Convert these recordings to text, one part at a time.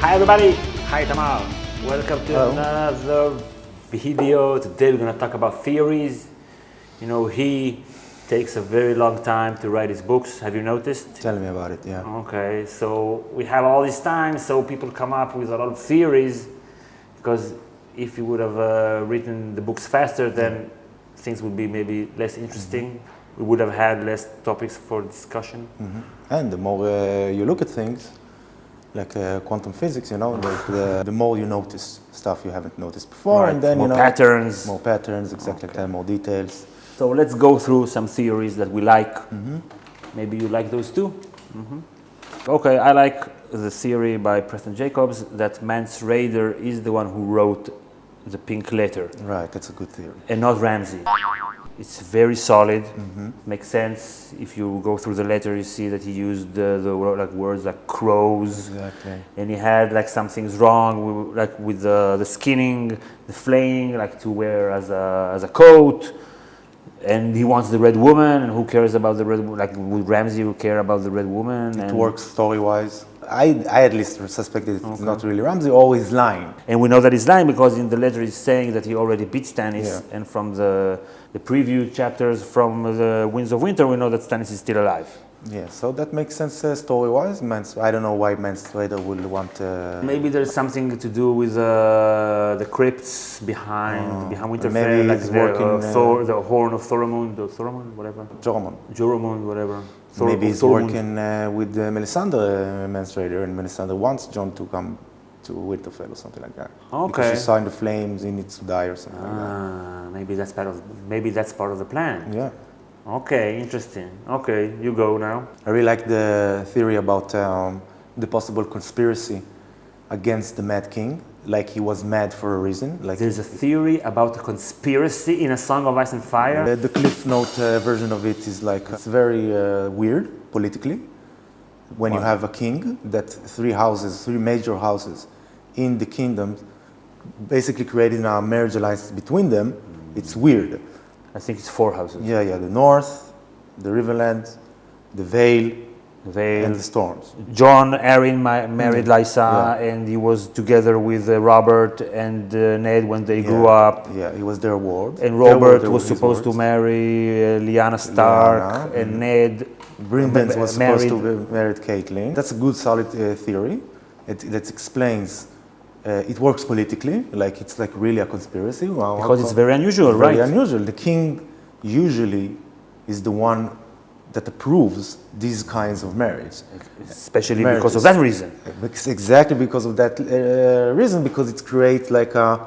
Hi everybody, hi Tamar. Welcome to Hello. another video. Today we're going to talk about theories. You know, he takes a very long time to write his books. Have you noticed? Tell me about it, yeah. Okay, so we have all this time, so people come up with a lot of theories, because if you would have written the books faster, then things would be maybe less interesting. We would have had less topics for discussion. And the more you look at things, like quantum physics, like the more you notice stuff you haven't noticed before, Right, and then more patterns. more patterns, exactly like that, more details. So let's go through some theories that we like. Maybe you like those too? Okay, I like the theory by Preston Jacobs that Mance Rayder is the one who wrote the pink letter Right, that's a good theory. and not Ramsey. It's very solid, makes sense. If you go through the letter, you see that he used like words like crows. Exactly. And he had like some things wrong, like with the skinning, the flaying, like to wear as a coat. And he wants the red woman, and who cares about the red woman? Like, would Ramsey care about the red woman? It works story-wise. I at least suspected it's not really Ramsey, always lying. And we know that he's lying because in the letter he's saying that he already beat Stannis, Yeah. and from the preview chapters from the Winds of Winter, we know that Stannis is still alive. Yeah, so that makes sense story-wise. I don't know why Mance Rayder would want. Maybe there's something to do with the crypts behind Winterfell, maybe like he's the, working, the horn of Thoramund, whatever. Jormon. Whatever. Maybe he's Thormund. working with Melisandre, Mance Rayder, and Melisandre wants Jon to come to Winterfell or something like that. Okay. Because she saw in the flames, he needs to die or something like Maybe that's part of the plan. that. Yeah. Okay, interesting. Okay, you go now. I really like the theory about the possible conspiracy against the Mad King. Like he was mad for a reason. Like There's a theory about a conspiracy in A Song of Ice and Fire. the Cliff Note version of it is like it's very weird politically. When you have a king, that three major houses in the kingdom, basically creating a marriage alliance between them, it's weird. I think it's 4 houses. Yeah, the North, the Riverland, the Vale, Vale. and the Storms. John Arryn married Lysa, and he was together with Robert and Ned when they grew up. Yeah, it was their ward. And Robert was supposed to marry Lyanna Stark, Lyanna, and Ned Brynden was supposed to married. be married Caitlyn. That's a good, solid theory. That explains. It works politically, like it's like really a conspiracy. Because it's very unusual, Very right? unusual. The king usually is the one that approves these kinds of marriage. Especially because of that reason. Exactly because of that reason, because it creates like a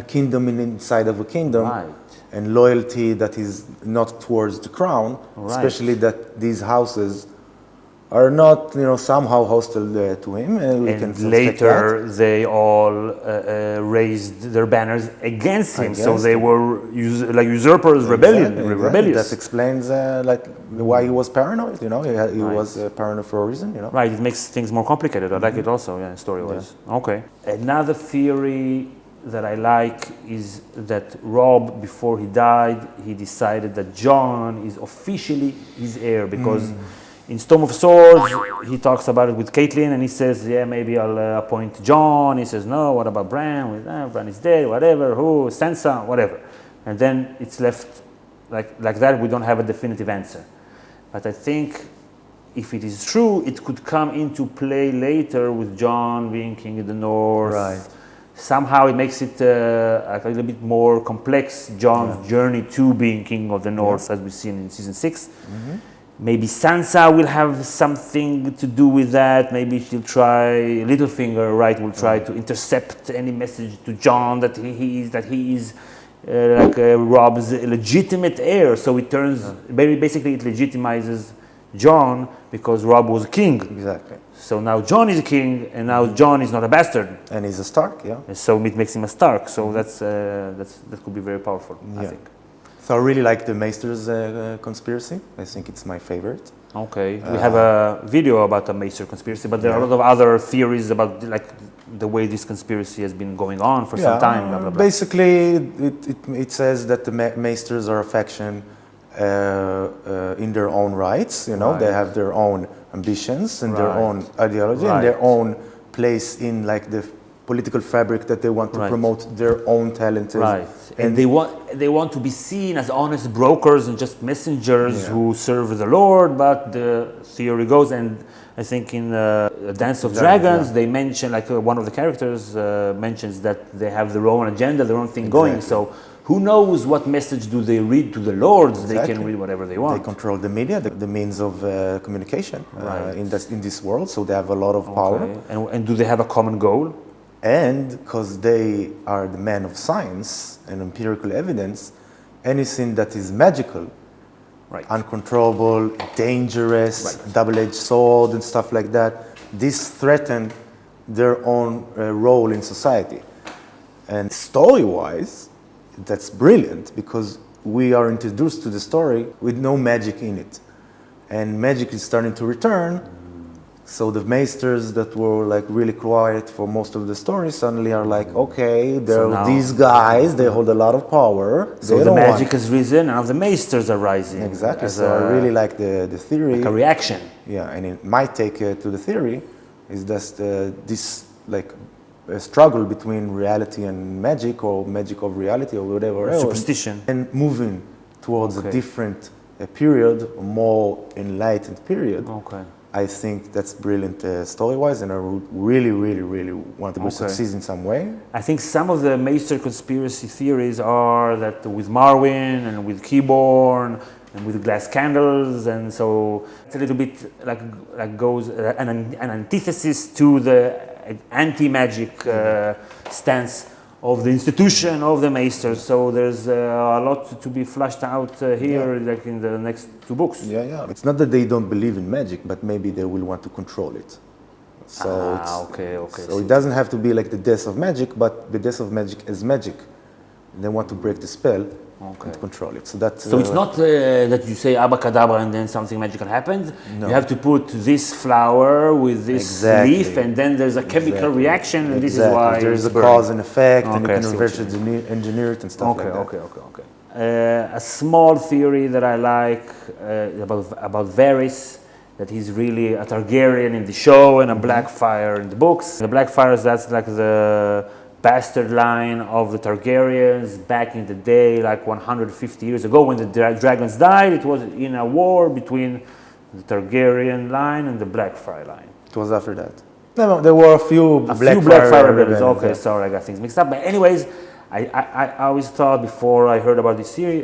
kingdom inside of a kingdom, Right. and loyalty that is not towards the crown, Right. especially that these houses are not, somehow hostile to him. We can And suspect later, they all raised their banners against him. So they were like usurpers, that. Exactly. rebellious. That explains like why he was paranoid. He was paranoid for a reason. Right, it makes things more complicated. I like it also, story-wise. Okay. Another theory that I like is that Robb, before he died, he decided that Jon is officially his heir, because in Storm of Swords, he talks about it with Caitlyn, and he says, yeah, maybe I'll appoint Jon. He says, no, what about Bran? Bran is dead, whatever, who, Sansa, whatever. And then it's left like that. We don't have a definitive answer. But I think if it is true, it could come into play later with Jon being king in the north. Right. Somehow it makes it a little bit more complex, Jon's journey to being king of the north, as we've seen in season 6. Maybe Sansa will have something to do with that. Maybe she'll try, Littlefinger, right, will try to intercept any message to Jon that he is Robb's legitimate heir. So it turns, basically it legitimizes Jon because Robb was a king. Exactly. So now Jon is a king, and now Jon is not a bastard. And he's a Stark, yeah. And so it makes him a Stark. So that could be very powerful, I think. So I really like the Maester's conspiracy. I think it's my favorite. Okay, we have a video about the Maester conspiracy, but there are a lot of other theories about like the way this conspiracy has been going on for some time. Blah, blah, blah. Basically, it says that the Maesters are a faction in their own rights. They have their own ambitions and their own ideology and their own place in like the political fabric that they want to Right. promote their own talent. Right, and they want to be seen as honest brokers and just messengers Yeah. who serve the Lord. But the theory goes, and I think in Dance of Exactly, Dragons yeah. they mention, like one of the characters mentions that they have their own agenda, their own thing going. Exactly. So who knows what message do they read to the lords? They Exactly. can read whatever they They want. control the media, the means of communication Right. in this world. So they have a lot of power. Okay. And do they have a common goal? And because they are the men of science and empirical evidence, anything that is magical, Right. uncontrollable, dangerous, Right. double-edged sword and stuff like that, this threaten their own role in society. And story-wise, that's brilliant because we are introduced to the story with no magic in it. And magic is starting to return. So the maesters that were like really quiet for most of the story suddenly are like, okay, there now- are these guys, they hold a lot of power. So they the don't want- magic has risen, and the maesters are rising. Exactly. As So I really like the theory. a reaction. Yeah, and my take to the theory is just this like a struggle between reality and magic, or magic of reality, or whatever else, Superstition. and moving towards Okay. a different period, a more enlightened period. Okay. I think that's brilliant story-wise, and I would really, really, really want to Okay. succeed in some way. I think some of the Maester conspiracy theories are that with Marwyn and with Keyborn and with glass candles, and so it's a little bit like goes an antithesis to the anti-magic stance of the institution of the Maesters. So there's a lot to be flushed out here, like in the next two books. Yeah, yeah. It's not that they don't believe in magic, but maybe they will want to control it. So Okay. So it doesn't have to be like the death of magic, but the death of magic is magic. They want to break the spell and control it. So that's So it's not that you say abracadabra and then something magical happens. No. You have to put this flower with this Exactly. leaf, and then there's a chemical Exactly. reaction, and this is Exactly. why there is it's a burned. cause and effect, and you Okay, I can see reverse what engineer it and stuff Okay, like that. okay. A small theory that I like about Varys, that he's really a Targaryen in the show and a Blackfire in the books. The Blackfires, that's like the bastard line of the Targaryens back in the day, like 150 years ago when the dragons died. It was in a war between the Targaryen line and the Blackfire line. It was after that. No, there were a few A few Blackfire rebels. rebellions, Okay, yeah. sorry, I got things mixed up. But anyways, I always thought before I heard about this theory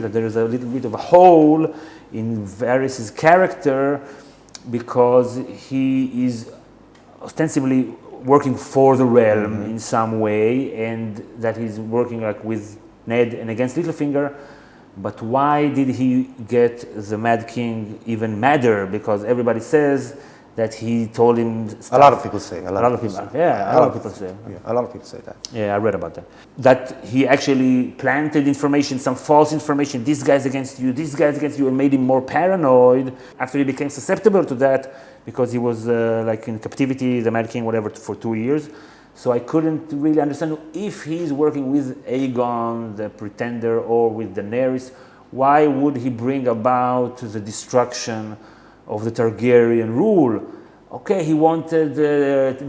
that there is a little bit of a hole in Varys' character because he is ostensibly working for the realm in some way, and that he's working like with Ned and against Littlefinger. But why did he get the Mad King even madder? Because everybody says that he told him stuff. A lot of people say. A lot of people. Yeah, a lot of people say. Yeah, a lot of people say that. Yeah, I read about that. That he actually planted information, some false information. This guy's against you. This guy's against you, and made him more paranoid. After he became susceptible to that, because he was like in captivity, the Mad King, whatever, for 2 years. So I couldn't really understand if he's working with Aegon, the Pretender, or with Daenerys. Why would he bring about the destruction of the Targaryen rule? Okay, he wanted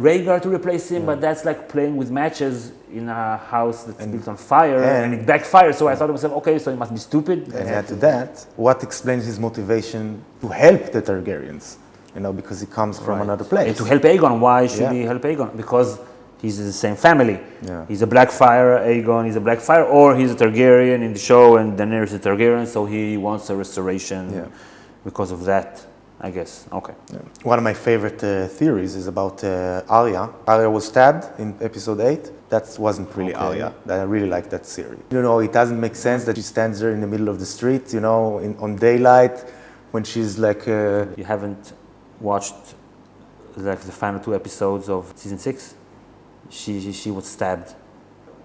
Rhaegar to replace him, but that's like playing with matches in a house that's built on fire, and it backfired. So I thought to myself, okay, so he must be stupid. And add to that, what explains his motivation to help the Targaryens? You know, because he comes from another place. And to help Aegon, why should Yeah. he help Aegon? Because he's the same family. Yeah. He's a Blackfire, Aegon is a Blackfire, or he's a Targaryen in the show, and Daenerys is a Targaryen, so he wants a restoration Yeah. because of that, I guess. Okay. Yeah. One of my favorite theories is about Arya. Arya was stabbed in episode 8. That wasn't really Arya. I really like that theory. You know, it doesn't make sense that she stands there in the middle of the street, you know, on daylight, when she's like... You haven't watched like the final 2 episodes of season 6? She was stabbed.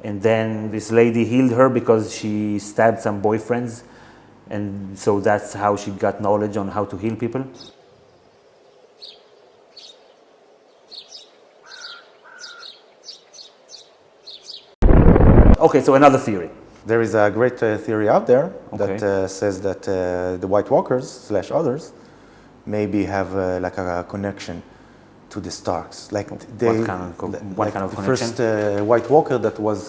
And then this lady healed her because she stabbed some boyfriends. And so that's how she got knowledge on how to heal people. Okay, so another theory. There is a great theory out there Okay. that says that the White Walkers / others maybe have like a connection to the Starks. Like What they, kind of like kind of the connection? first White Walker that was,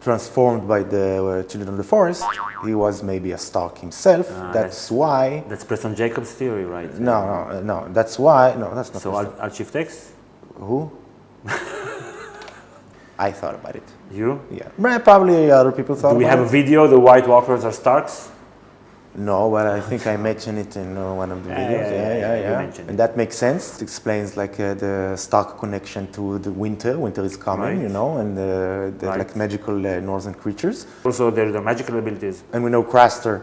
transformed by the Children of the Forest. He was maybe a Stark himself. That's why. That's Preston Jacobs' theory, right? No. That's why. No, that's not. So Archivtex? Who? I thought about it. You? Yeah, probably other people thought. Do we about have it. a video? The White Walkers are Starks? No, but I think I mentioned it in one of the videos. You mentioned And it. that makes sense. It explains like the Stark connection to the winter. Winter is coming, Right. you know, and the Right. like magical northern creatures. Also, there are the magical abilities. And we know Craster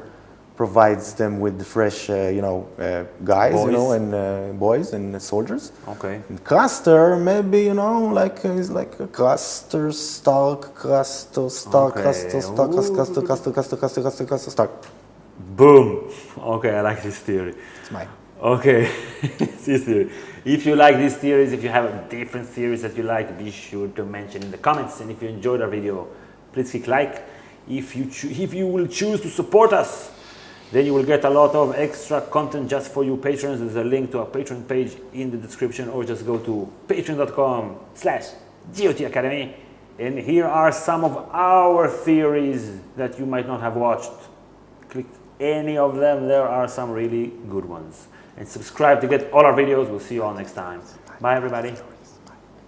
provides them with fresh, guys, Boys. you know, and boys and soldiers. Okay. And Craster, maybe, you know, like he's like a Craster, Stark, Craster, Stark, Okay. Craster, Stark, Craster, Stark. Boom. Okay, I like this theory. It's mine. Okay, this theory. If you like these theories, if you have different theories that you like, be sure to mention in the comments. And if you enjoyed our video, please click like. If you will choose to support us, then you will get a lot of extra content just for you patrons. There's a link to our Patreon page in the description, or just go to patreon.com/GOT Academy. And here are some of our theories that you might not have watched. Click any of them. There are some really good ones. And subscribe to get all our videos. We'll see you all next time. Bye, everybody.